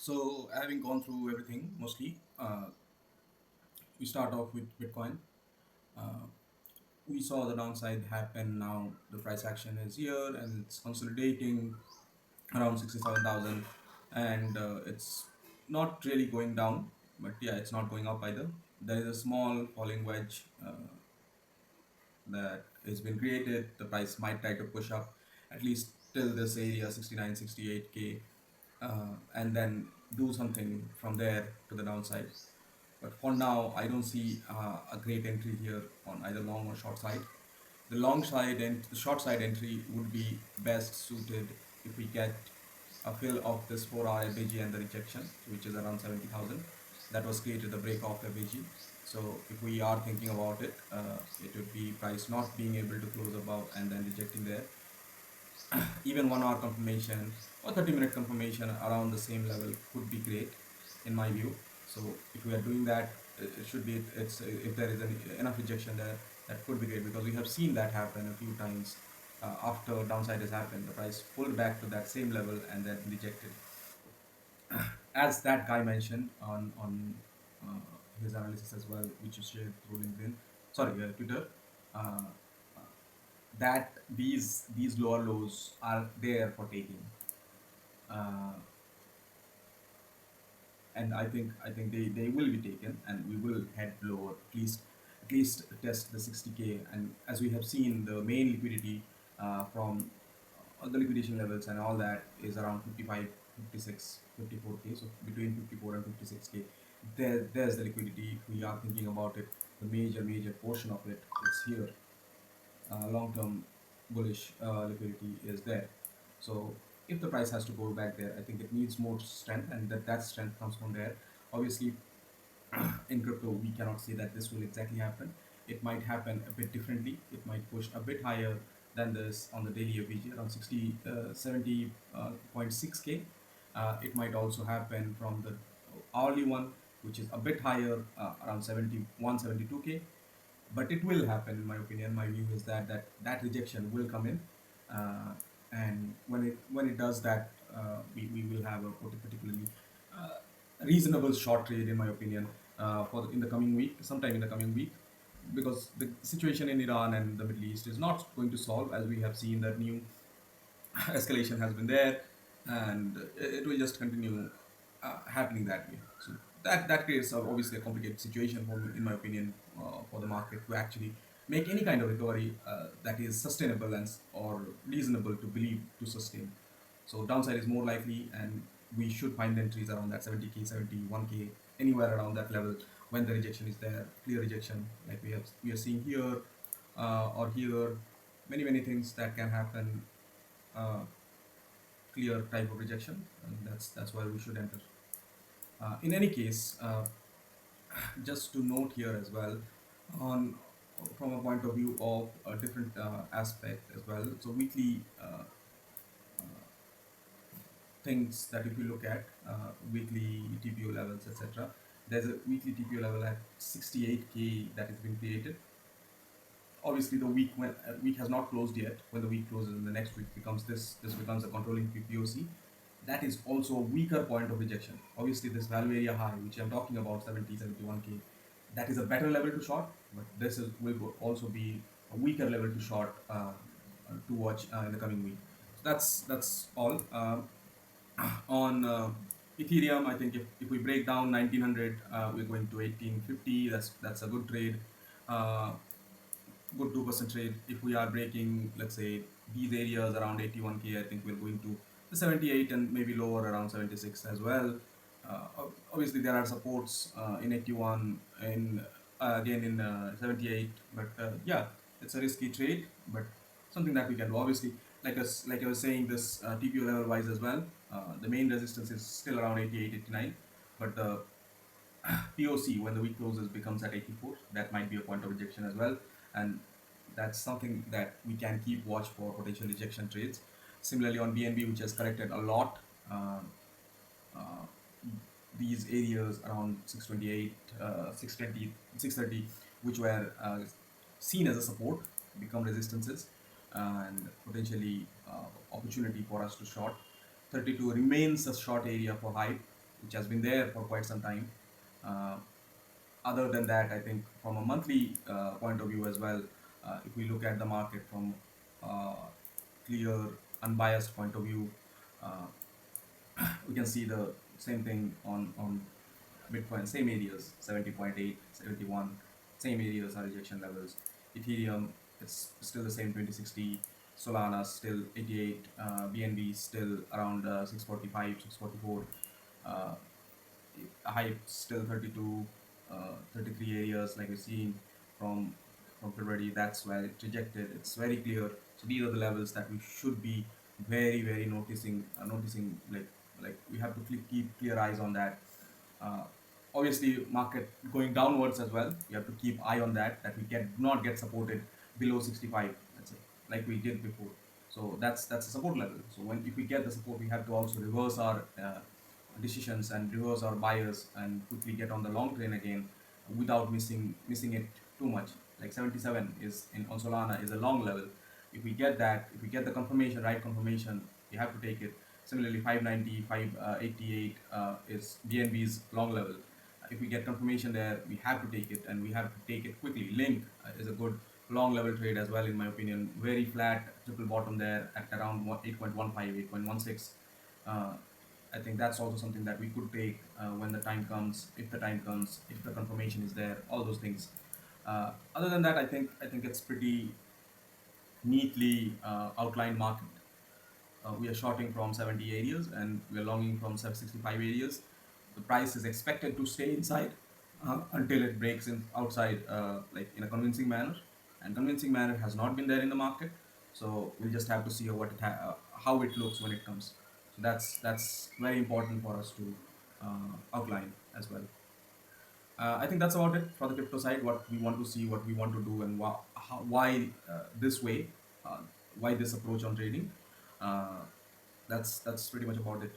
So, having gone through everything, mostly, we start off with Bitcoin. Uh, we saw the downside happen. Now the price action is here and it's consolidating around 67,000, and it's not really going down, but yeah, it's not going up either. There is a small falling wedge that has been created. The price might try to push up at least till this area 69, 68K, and then do something from there to the downside. But for now, I don't see a great entry here on either long or short side. The long side and the short side entry would be best suited if we get a fill of this 4-hour FAG and the rejection, which is around 70,000. That was created the break of FAG. So if we are thinking about it, it would be price not being able to close above and then rejecting there. Even 1 hour confirmation or 30-minute confirmation around the same level could be great in my view. So if we are doing that, it should be it's if there is enough rejection there, that could be great, because we have seen that happen a few times. After downside has happened, the price pulled back to that same level and then rejected, as that guy mentioned on his analysis as well, which is shared through LinkedIn, sorry, Twitter, uh, that these lower lows are there for taking, uh, and I think they will be taken, and we will head lower, at least test the 60K. And as we have seen, the main liquidity from all the liquidation levels and all that is around 55, 56, 54K. So between 54 and 56K, there's the liquidity. If we are thinking about it, the major portion of it is here. Long-term bullish liquidity is there. So if the price has to go back there, I think it needs more strength, and that strength comes from there. Obviously, in crypto, we cannot say that this will exactly happen. It might happen a bit differently. It might push a bit higher than this on the daily FVG, around 70.6K. It might also happen from the hourly one, which is a bit higher, around 71, 72K. But it will happen, in my opinion. My view is that rejection will come in, uh, and when it does that, we will have a particularly uh, reasonable short trade, in my opinion, in the coming week, sometime in the coming week, because the situation in Iran and the Middle East is not going to solve, as we have seen that new escalation has been there, and it will just continue happening that way. So that creates obviously a complicated situation for me, in my opinion, for the market to actually make any kind of recovery that is sustainable or reasonable to believe to sustain. So downside is more likely, and we should find entries around that 70K, 71K, anywhere around that level when the rejection is there, clear rejection, like we are seeing here, or here, many things that can happen, uh, clear type of rejection, and that's why we should enter. In any case, just to note here as well, on from a point of view of a different aspect as well. So weekly things that if you look at, weekly TPO levels, etc. There's a weekly TPO level at 68K that has been created. Obviously, the week has not closed yet. When the week closes, and the next week becomes this becomes a controlling POC. That is also a weaker point of rejection. Obviously, this value area high, which I'm talking about, 70, 71K, that is a better level to short, but will also be a weaker level to short, to watch in the coming week. So that's all. On Ethereum, I think if we break down 1900, we're going to 1850. That's a good trade. Uh, Good 2% trade. If we are breaking, let's say, these areas around 81K, I think we're going to the 78 and maybe lower around 76 as well. Obviously, there are supports in 81, in again in 78, but yeah, it's a risky trade, but something that we can do. Obviously, like I was saying, this TPO level wise as well, the main resistance is still around 88, 89, but the POC when the week closes becomes at 84. That might be a point of rejection as well, and that's something that we can keep watch for potential rejection trades. Similarly, on BNB, which has corrected a lot, uh, these areas around 628, 620, 630, which were seen as a support, become resistances, and potentially opportunity for us to short. 32 remains a short area for hype. which has been there for quite some time. Uh, Other than that, I think from a monthly point of view as well, if we look at the market from uh, clear, unbiased point of view, uh, we can see the same thing on Bitcoin, same areas, 70.8, 71, same areas are rejection levels. Ethereum, it's still the same 2060. Solana still 88. BNB still around 645, 644. Uh, Hype still 32, 33 areas like we've seen from from February. That's where it rejected. It's very clear. So these are the levels that we should be very noticing, like we have to keep clear eyes on that. uh, Obviously market going downwards as well, we have to keep eye on that we can not get supported below 65, let's say, like we did before. So that's a support level. So when if we get the support, we have to also reverse our decisions and reverse our bias and quickly get on the long train again without missing it too much. Like 77 is in on Solana is a long level. If we get that, if we get the confirmation, right confirmation, we have to take it. Similarly, 590, 588 is BNB's long level. If we get confirmation there, we have to take it, and we have to take it quickly. Link is a good long level trade as well, in my opinion. Very flat triple bottom there at around 8.15, 8.16. Uh, I think that's also something that we could take when the time comes, if the time comes, if the confirmation is there, all those things. Other than that, I think it's pretty neatly outlined market. We are shorting from 70 areas and we are longing from 765 areas. The price is expected to stay inside until it breaks in outside, like in a convincing manner. And convincing manner has not been there in the market, so we'll just have to see how it looks when it comes. So that's very important for us to outline as well. I think that's about it for the crypto side. What we want to see, what we want to do, and why this way, uh, why this approach on trading. Uh, that's pretty much about it.